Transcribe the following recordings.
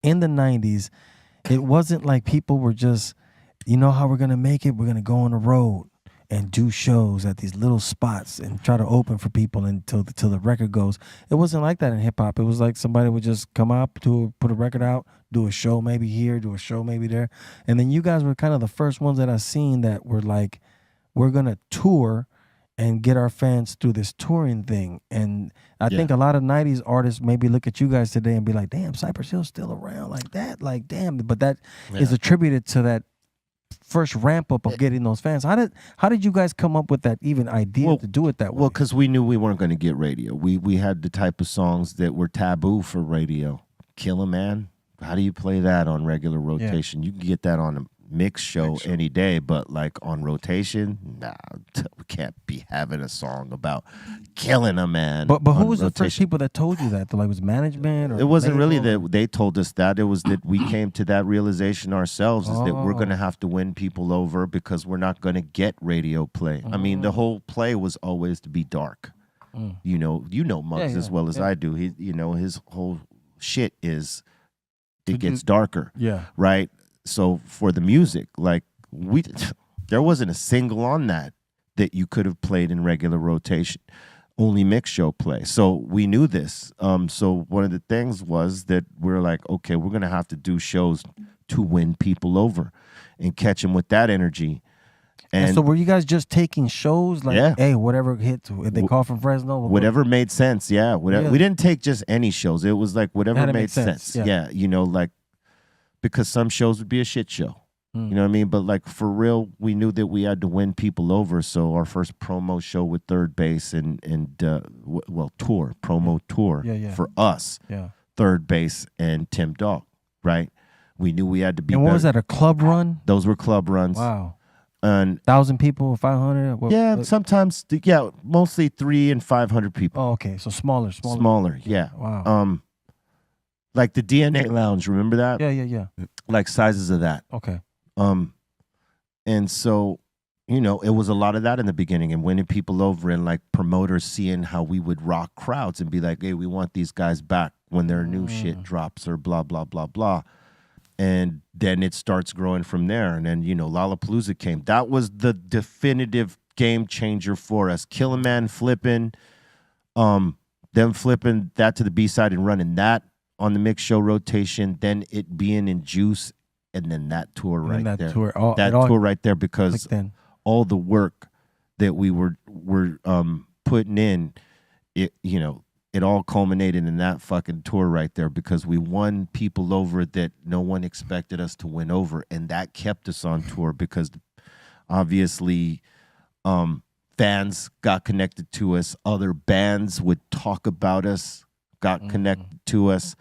in the 90s, it wasn't like people were just, you know how we're gonna make it? We're gonna go on the road and do shows at these little spots and try to open for people until till the record goes. It wasn't like that in hip hop. It was like somebody would just come up to put a record out, do a show maybe here, do a show maybe there, and then you guys were kind of the first ones that I seen that were like, we're gonna tour and get our fans through this touring thing. And I think a lot of 90s artists maybe look at you guys today and be like, damn, Cypress Hill's still around like that. Like, damn. But that is attributed to that first ramp up of getting those fans. How did you guys come up with that even idea to do it that way? Well, because we knew we weren't going to get radio. We had the type of songs that were taboo for radio. Kill a Man. How do you play that on regular rotation? You can get that on a mix show any day, but like on rotation, nah, we can't be having a song about killing a man. But who was the first people that told you that? Like, was management? Or it wasn't really that they told us that. It was that we came to that realization ourselves, is that we're going to have to win people over because we're not going to get radio play. I mean, the whole play was always to be dark. You know Muggs as well as I do. He, his whole shit is it gets darker. Yeah. Right. So for the music, like there wasn't a single on that you could have played in regular rotation, only mix show play. So we knew this. So one of the things was that we're like, okay, we're gonna have to do shows to win people over and catch them with that energy. And so were you guys just taking shows like, hey, whatever hits, if they call from Fresno, whatever made sense, we didn't take just any shows. It was like whatever made sense. Yeah, like. Because some shows would be a shit show. You know what I mean? But like for real, we knew that we had to win people over. So our first promo show with Third Base and promo tour for us, Third Base and Tim Dog, right? We knew we had to be And what was that, a club run? Those were club runs. Wow. And 1,000 people, 500? Sometimes, mostly 300 and 500 people. Oh, okay. So smaller. Smaller, yeah. Wow. Like the DNA Lounge, remember that? Yeah. Like sizes of that. Okay. And so, it was a lot of that in the beginning and winning people over and like promoters seeing how we would rock crowds and be like, hey, we want these guys back when their new shit drops or blah, blah, blah, blah. And then it starts growing from there. And then, Lollapalooza came. That was the definitive game changer for us. Kill a Man flipping, them flipping that to the B-side and running that on the mix show rotation, then it being in Juice, and then that tour right there. Tour right there, because all the work that we were putting in, it all culminated in that fucking tour right there, because we won people over that no one expected us to win over, and that kept us on tour because obviously fans got connected to us, other bands would talk about us, got connected to us.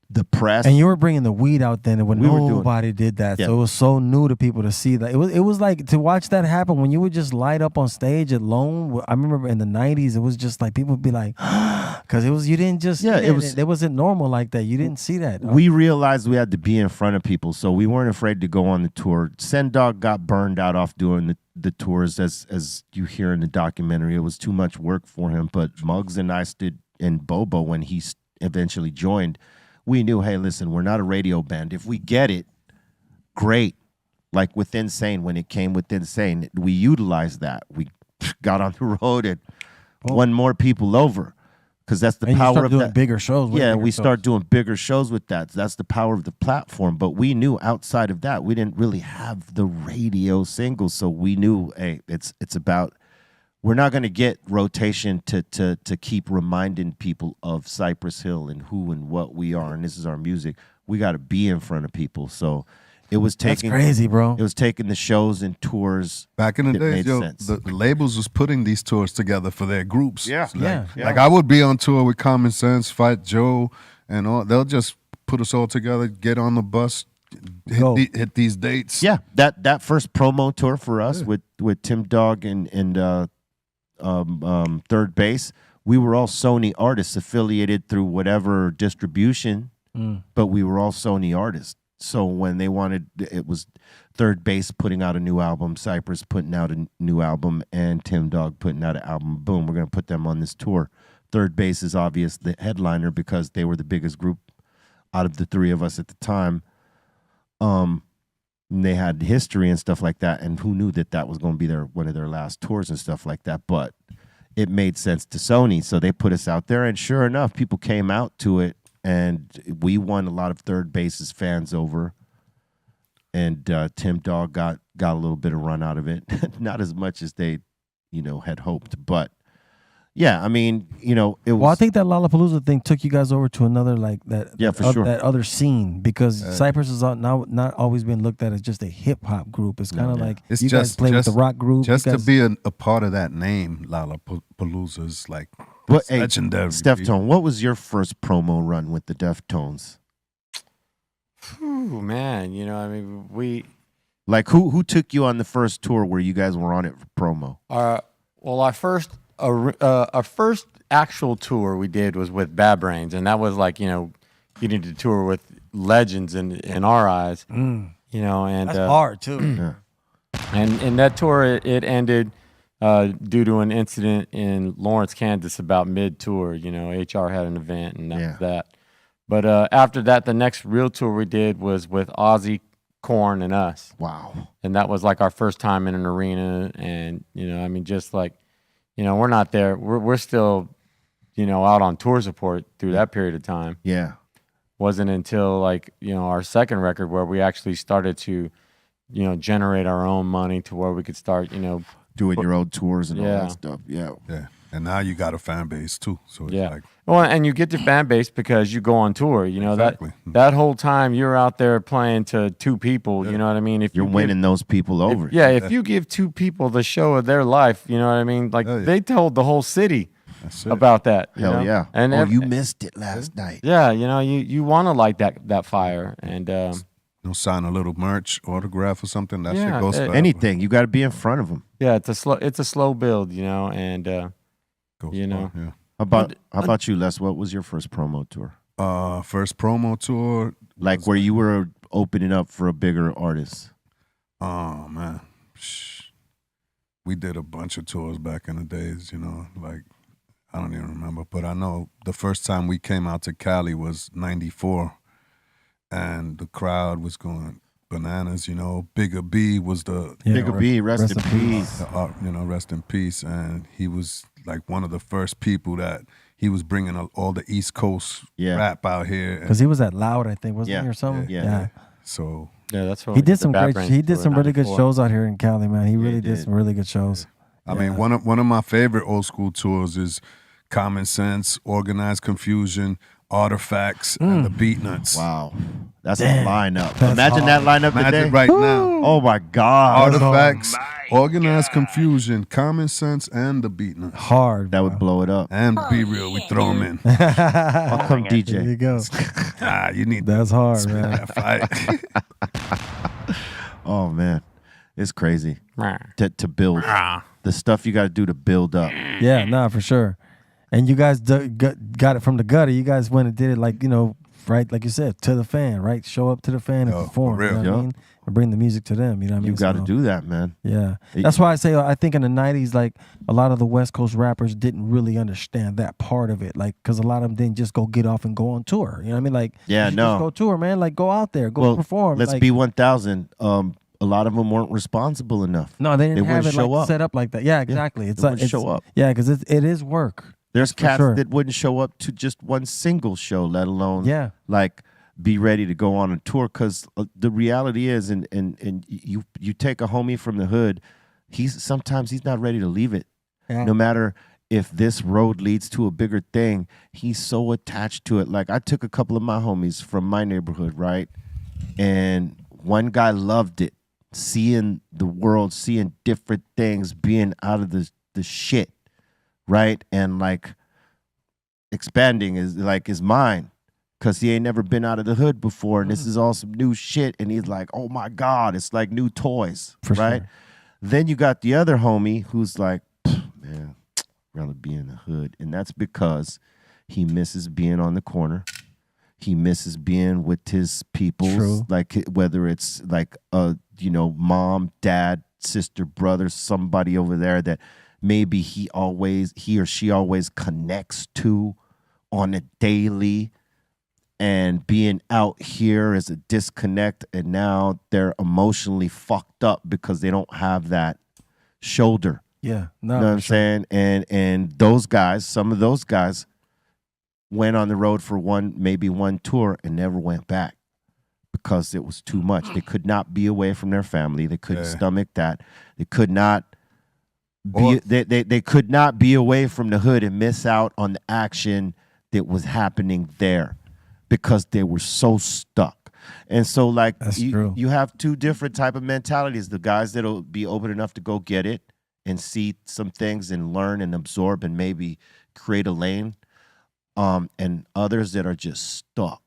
The press, and you were bringing the weed out then, when nobody did that, so it was so new to people to see that. It was like to watch that happen when you would just light up on stage alone. I remember in the 90s, it was just like people would be like, because you didn't just it wasn't normal like that. You didn't see that. We realized we had to be in front of people, so we weren't afraid to go on the tour. Sendog got burned out off doing the tours, as you hear in the documentary. It was too much work for him. But Muggs and I stood, and Bobo, when he eventually joined, we knew, hey, listen, we're not a radio band. If we get it, great. Like with Insane, when it came with Insane, we utilized that. We got on the road and won more people over, because that's the power of doing bigger shows. We start doing bigger shows with that. That's the power of the platform. But we knew outside of that, we didn't really have the radio singles. So we knew, hey, it's about. We're not going to get rotation to keep reminding people of Cypress Hill and who and what we are, and this is our music. We got to be in front of people. So it was taking. That's crazy, bro. It was taking the shows and tours. Back in the days, the labels was putting these tours together for their groups. Yeah. Like I would be on tour with Common Sense, Fight Joe, and all. They'll just put us all together, get on the bus, hit these dates. Yeah, that first promo tour for us with Tim Dog and Third Base, we were all Sony artists affiliated through whatever distribution, but we were all Sony artists. So when they wanted, it was Third Base putting out a new album, Cypress putting out a new album, and Tim Dog putting out an album. Boom, we're going to put them on this tour. Third Base is obvious the headliner because they were the biggest group out of the three of us at the time. And they had history and stuff like that, and who knew that was going to be one of their last tours and stuff like that. But it made sense to Sony, so they put us out there, and sure enough, people came out to it, and we won a lot of Third Base's fans over. And Tim Dog got a little bit of run out of it, not as much as they, had hoped, but. Yeah, I mean, it was. Well, I think that Lollapalooza thing took you guys over to another sure. that other scene, because Cypress is now not always been looked at as just a hip hop group. It's kind of like it's you guys play with the rock group. Just to be a part of that name, Lollapalooza is like legendary. Deftone, what was your first promo run with the Deftones? Ooh, man, I mean, we like who took you on the first tour where you guys were on it for promo? Well, our first actual tour we did was with Bad Brains, and that was like, getting to tour with legends in our eyes, and that's hard too. Yeah. And that tour it ended due to an incident in Lawrence, Kansas, about mid-tour. HR had an event, and that was that. But after that, the next real tour we did was with Ozzy, Korn, and us. Wow. And that was like our first time in an arena, and I mean, just like. We're not there. We're still, out on tour support through that period of time. Yeah. Wasn't until like, our second record where we actually started to, generate our own money to where we could start, doing your own tours and all that stuff. Yeah. Yeah. And now you got a fan base too. So it's like, well, and you get your fan base because you go on tour. Exactly. that whole time you're out there playing to two people. You know what I mean? If you're winning those people over. If you give two people the show of their life, you know what I mean? Like they told the whole city about that. Hell yeah! And you missed it last night. Yeah, you want to light that fire, and sign a little merch, autograph or something. That shit goes forever. Anything. You got to be in front of them. Yeah, it's a slow build, and. Yeah. How about you, Les? What was your first promo tour? First promo tour, like where you were opening up for a bigger artist. Oh man, we did a bunch of tours back in the days. Like I don't even remember, but I know the first time we came out to Cali was '94, and the crowd was going bananas. Bigger B was the Bigger B, rest in peace. Rest in peace, and he was like one of the first people that he was bringing all the East Coast rap out here. Because he was at Loud, I think, wasn't he, or something? Yeah. So that's what he did some great. He did some really good shows out here in Cali, man. He really did some really good shows. I mean, one of my favorite old school tours is Common Sense, Organized Confusion, Artifacts, and the Beatnuts. Wow. That's a lineup. Imagine that lineup today. Right now. Oh my God. Artifacts, Organized Confusion, Common Sense, and the Beatnuts. Hard. That would blow it up. And Be Real, we throw them in. I'll come DJ. There you go. You need That's hard, man. Fight. Oh man, it's crazy to build the stuff you got to do to build up. Yeah, nah, for sure. And you guys got it from the gutter. You guys went and did it like, right, like you said, to the fan, right? Show up to the fan and perform. For real. You know what I mean? And bring the music to them. You know what I mean? You got to do that, man. Yeah. That's why I say I think in the 90s, like a lot of the West Coast rappers didn't really understand that part of it. Like, because a lot of them didn't just go get off and go on tour. You know what I mean? Like, just go tour, man. Like, go out there, go perform. Let's be 1,000. A lot of them weren't responsible enough. No, they didn't have it like set up like that. Yeah, exactly. It's like show up. Yeah, because it is work. There's cats that wouldn't show up to just one single show, let alone like be ready to go on a tour. Because the reality is, and you take a homie from the hood, sometimes he's not ready to leave it. Yeah. No matter if this road leads to a bigger thing, he's so attached to it. Like I took a couple of my homies from my neighborhood, right? And one guy loved it, seeing the world, seeing different things, being out of the shit. Right, and like expanding his mind, because he ain't never been out of the hood before, and this is all some new shit. And he's like, "Oh my God, it's like new toys." For right. Sure. Then you got the other homie who's like, "Man, I'd rather be in the hood," and that's because he misses being on the corner. He misses being with his peoples, like whether it's like mom, dad, sister, brother, somebody over there that maybe he or she always connects to on a daily, and being out here is a disconnect, and now they're emotionally fucked up because they don't have that shoulder. Yeah, You know what I'm saying? And those guys, some of those guys went on the road for maybe one tour and never went back because it was too much. They could not be away from their family. They couldn't stomach that. They could not be they could not be away from the hood and miss out on the action that was happening there because they were so stuck. And so like you have two different type of mentalities. The guys that'll be open enough to go get it and see some things and learn and absorb and maybe create a lane. And others that are just stuck.